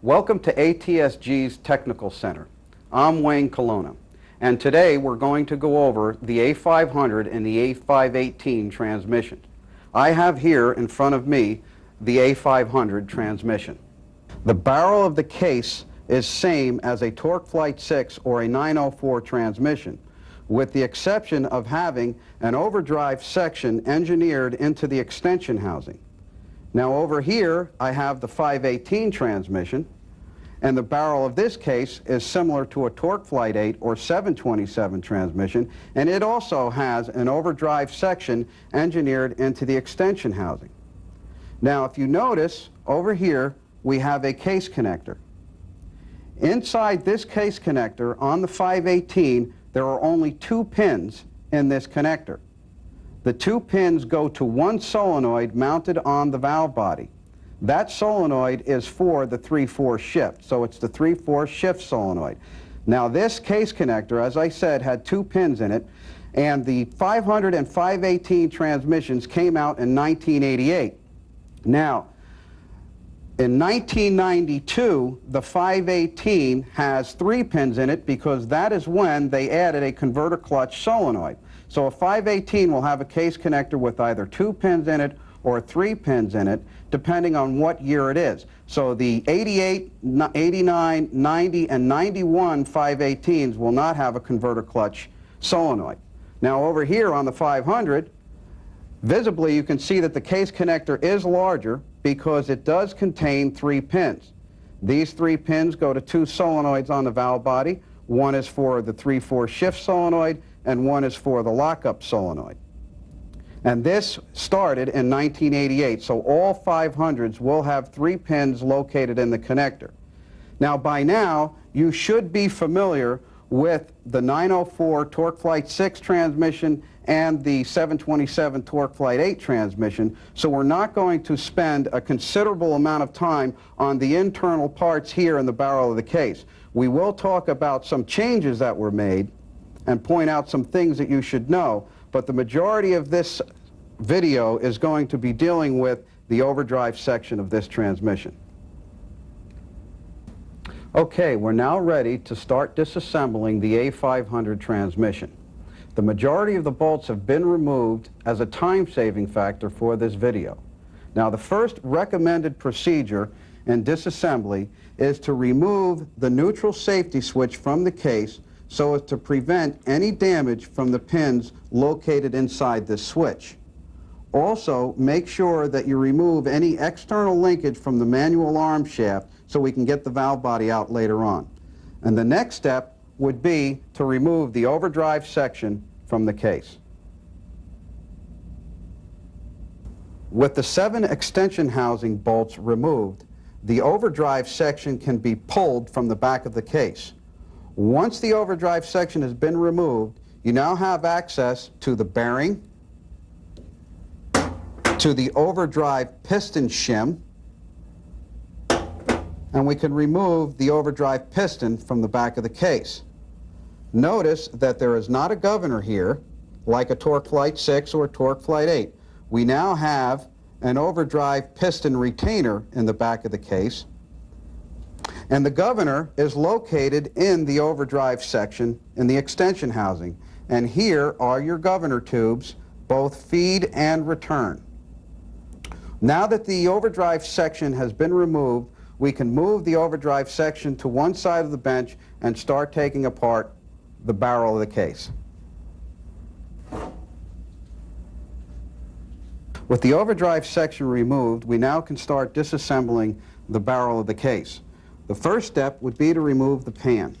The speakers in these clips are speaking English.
Welcome to ATSG's Technical Center. I'm Wayne Colonna, and today we're going to go over the a500 and the a518 transmission. I have here in front of me the a500 transmission. The barrel of the case is same as a TorqueFlite 6 or a 904 transmission, with the exception of having an overdrive section engineered into the extension housing. Now over here I have the 518 transmission, and the barrel of this case is similar to a TorqueFlite 8 or 727 transmission, and it also has an overdrive section engineered into the extension housing. Now if you notice, over here we have a case connector. Inside this case connector on the 518 there are only 2 pins in this connector. The 2 pins go to one solenoid mounted on the valve body. That solenoid is for the 3/4 shift, so it's the 3/4 shift solenoid. Now this case connector, as I said, had 2 pins in it, and the 500 and 518 transmissions came out in 1988. Now, in 1992, the 518 has 3 pins in it because that is when they added a converter clutch solenoid. So a 518 will have a case connector with either 2 pins in it or 3 pins in it, depending on what year it is. So the 88, 89, 90, and 91 518s will not have a converter clutch solenoid. Now over here on the 500, visibly you can see that the case connector is larger because it does contain 3 pins. These 3 pins go to 2 solenoids on the valve body. One is for the 3/4 shift solenoid and one is for the lockup solenoid. And this started in 1988, so all 500s will have 3 pins located in the connector. Now by now you should be familiar with the 904 TorqueFlite 6 transmission and the 727 TorqueFlite 8 transmission, so we're not going to spend a considerable amount of time on the internal parts here in the barrel of the case. We will talk about some changes that were made and point out some things that you should know, but the majority of this video is going to be dealing with the overdrive section of this transmission. Okay, we're now ready to start disassembling the a500 transmission. The majority of the bolts have been removed as a time-saving factor for this video. Now the first recommended procedure in disassembly is to remove the neutral safety switch from the case so as to prevent any damage from the pins located inside this switch. Also, make sure that you remove any external linkage from the manual arm shaft so we can get the valve body out later on. And the next step would be to remove the overdrive section from the case. With the 7 extension housing bolts removed, the overdrive section can be pulled from the back of the case. Once the overdrive section has been removed, you now have access to the bearing, to the overdrive piston shim, and we can remove the overdrive piston from the back of the case. Notice that there is not a governor here like a TorqueFlite 6 or a TorqueFlite 8. We now have an overdrive piston retainer in the back of the case, and the governor is located in the overdrive section in the extension housing, and here are your governor tubes, both feed and return. Now that the overdrive section has been removed, we can move the overdrive section to one side of the bench and start taking apart the barrel of the case. With the overdrive section removed, we now can start disassembling the barrel of the case. The first step would be to remove the pan.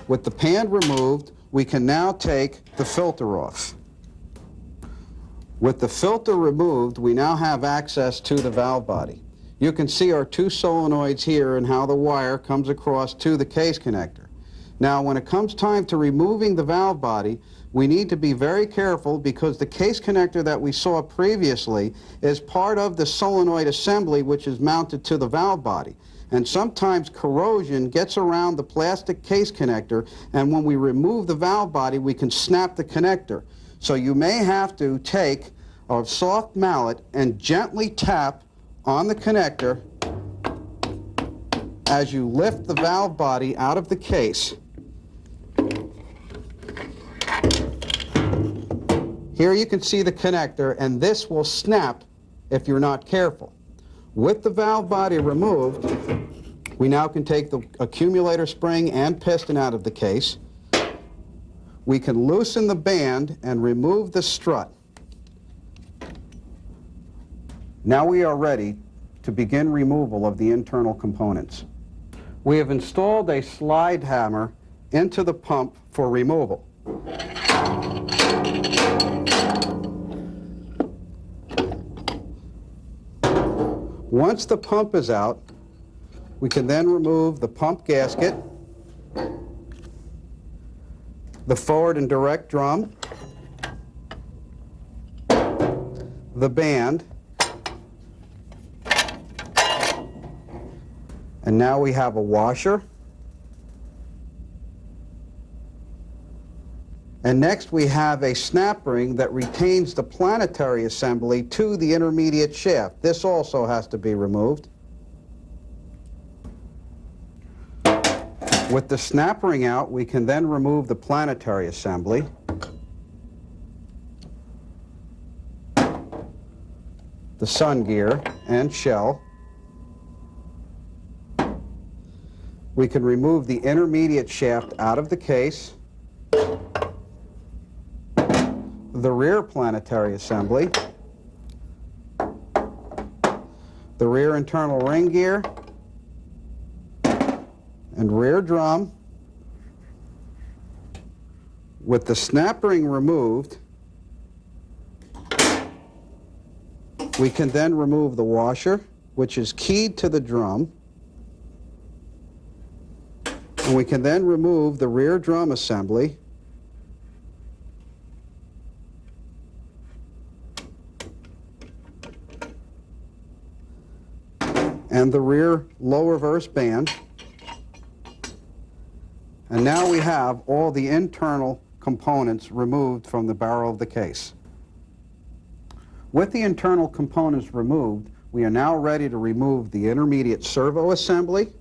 With the pan removed, we can now take the filter off. With the filter removed, we now have access to the valve body. You can see our 2 solenoids here and how the wire comes across to the case connector. Now when it comes time to removing the valve body, we need to be very careful because the case connector that we saw previously is part of the solenoid assembly which is mounted to the valve body. And sometimes corrosion gets around the plastic case connector, and when we remove the valve body we can snap the connector. So you may have to take a soft mallet and gently tap on the connector as you lift the valve body out of the case. Here you can see the connector, and this will snap if you're not careful. With the valve body removed, we now can take the accumulator spring and piston out of the case. We can loosen the band and remove the strut. Now we are ready to begin removal of the internal components. We have installed a slide hammer into the pump for removal. Once the pump is out, we can then remove the pump gasket, the forward and direct drum, the band, and now we have a washer. And next we have a snap ring that retains the planetary assembly to the intermediate shaft. This also has to be removed. With the snap ring out, we can then remove the planetary assembly. The sun gear and shell. We can remove the intermediate shaft out of the case. The rear planetary assembly, the rear internal ring gear, and rear drum. With the snap ring removed, we can then remove the washer, which is keyed to the drum, and we can then remove the rear drum assembly, and the rear low reverse band. And now we have all the internal components removed from the barrel of the case. With the internal components removed, we are now ready to remove the intermediate servo assembly,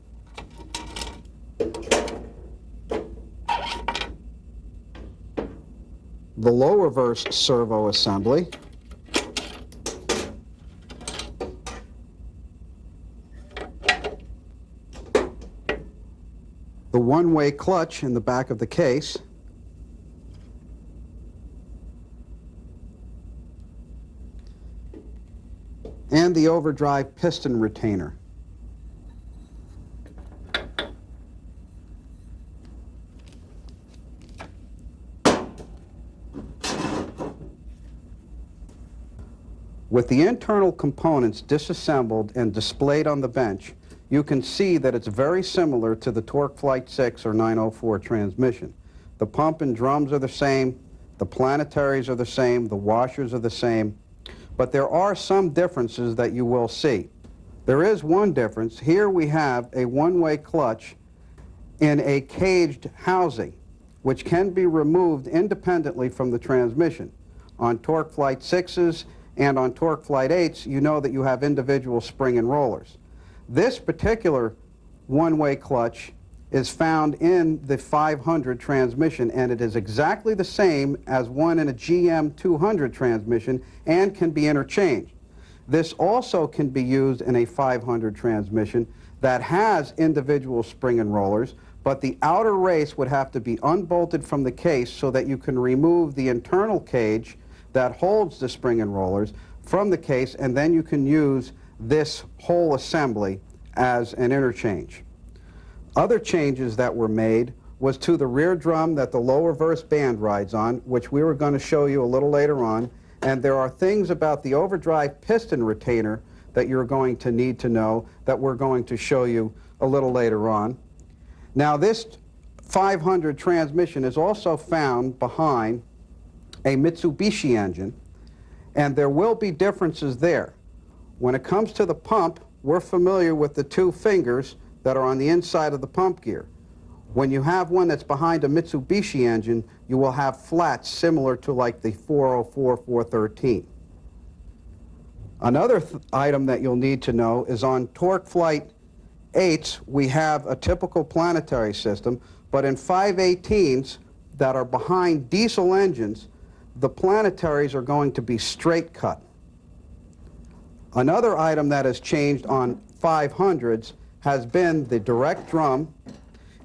the low reverse servo assembly, the one-way clutch in the back of the case, and the overdrive piston retainer. With the internal components disassembled and displayed on the bench, you can see that it's very similar to the Torque Flight 6 or 904 transmission. The pump and drums are the same, the planetaries are the same, the washers are the same, but there are some differences that you will see. There is one difference. Here we have a one-way clutch in a caged housing, which can be removed independently from the transmission. On Torque Flight 6s and on Torque Flight 8s, you know that you have individual spring and rollers. This particular one-way clutch is found in the 500 transmission, and it is exactly the same as one in a GM 200 transmission and can be interchanged. This also can be used in a 500 transmission that has individual spring and rollers, but the outer race would have to be unbolted from the case so that you can remove the internal cage that holds the spring and rollers from the case, and then you can use this whole assembly as an interchange. Other changes that were made was to the rear drum that the low reverse band rides on, which we were going to show you a little later on, and there are things about the overdrive piston retainer that you're going to need to know that we're going to show you a little later on. Now this 500 transmission is also found behind a Mitsubishi engine, and there will be differences there. When it comes to the pump, we're familiar with the two fingers that are on the inside of the pump gear. When you have one that's behind a Mitsubishi engine, you will have flats similar to like the 404, 413. Another item that you'll need to know is on torque flight 8s, we have a typical planetary system, but in 518s that are behind diesel engines, the planetaries are going to be straight cut. Another item that has changed on 500s has been the direct drum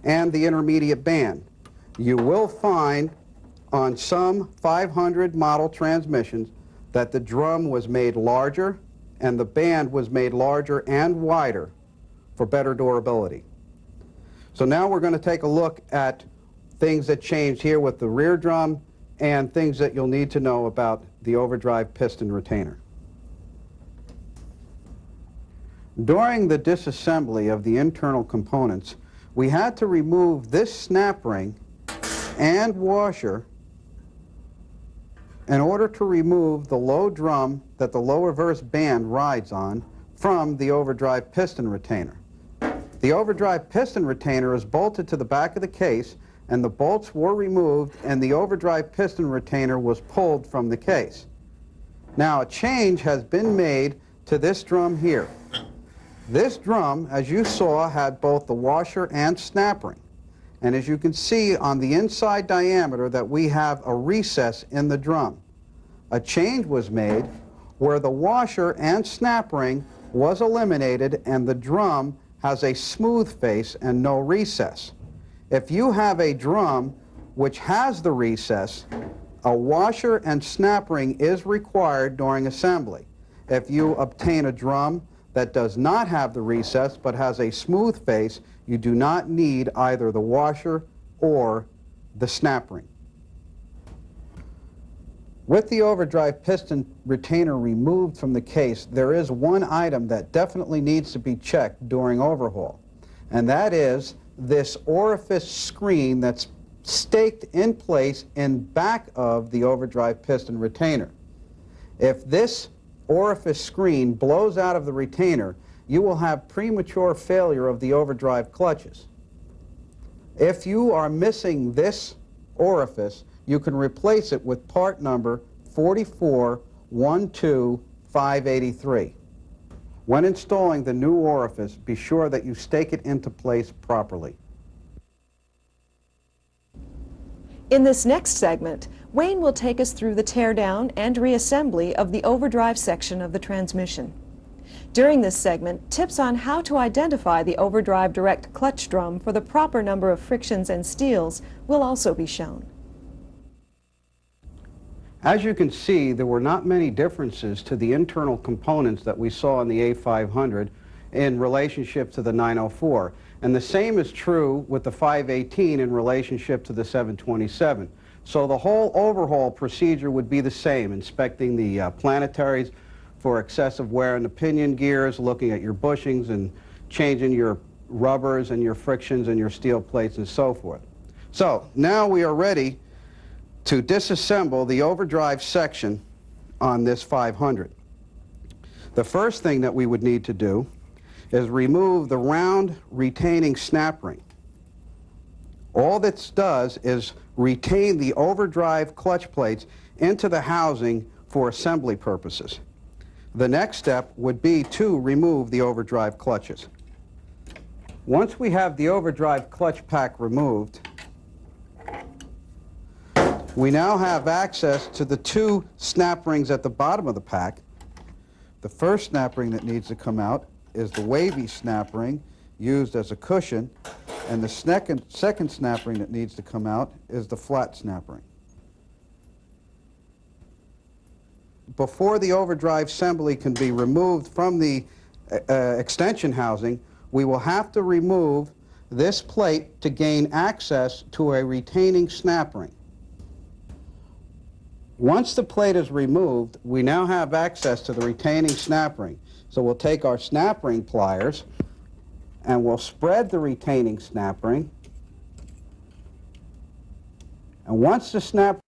and the intermediate band. You will find on some 500 model transmissions that the drum was made larger and the band was made larger and wider for better durability. So now we're going to take a look at things that changed here with the rear drum and things that you'll need to know about the overdrive piston retainer. During the disassembly of the internal components, we had to remove this snap ring and washer in order to remove the low drum that the low reverse band rides on from the overdrive piston retainer. The overdrive piston retainer is bolted to the back of the case, and the bolts were removed and the overdrive piston retainer was pulled from the case. Now a change has been made to this drum here. This drum, as you saw, had both the washer and snap ring. And as you can see on the inside diameter that we have a recess in the drum. A change was made where the washer and snap ring was eliminated and the drum has a smooth face and no recess. If you have a drum which has the recess, a washer and snap ring is required during assembly. If you obtain a drum that does not have the recess but has a smooth face, you do not need either the washer or the snap ring. With the overdrive piston retainer removed from the case, there is one item that definitely needs to be checked during overhaul, and that is this orifice screen that's staked in place in back of the overdrive piston retainer. If this orifice screen blows out of the retainer, you will have premature failure of the overdrive clutches. If you are missing this orifice, you can replace it with part number 4412583. When installing the new orifice, be sure that you stake it into place properly. In this next segment, Wayne will take us through the teardown and reassembly of the overdrive section of the transmission. During this segment, tips on how to identify the overdrive direct clutch drum for the proper number of frictions and steels will also be shown. As you can see, there were not many differences to the internal components that we saw in the A500 in relationship to the 904. And the same is true with the 518 in relationship to the 727. So the whole overhaul procedure would be the same, inspecting the planetaries for excessive wear in the pinion gears, looking at your bushings and changing your rubbers and your frictions and your steel plates and so forth. So now we are ready to disassemble the overdrive section on this 500. The first thing that we would need to do is remove the round retaining snap ring. All this does is retain the overdrive clutch plates into the housing for assembly purposes. The next step would be to remove the overdrive clutches. Once we have the overdrive clutch pack removed, we now have access to the two snap rings at the bottom of the pack. The first snap ring that needs to come out is the wavy snap ring used as a cushion, and the second snap ring that needs to come out is the flat snap ring. Before the overdrive assembly can be removed from the extension housing, we will have to remove this plate to gain access to a retaining snap ring. Once the plate is removed, we now have access to the retaining snap ring. So we'll take our snap ring pliers and we'll spread the retaining snap ring. And once the snap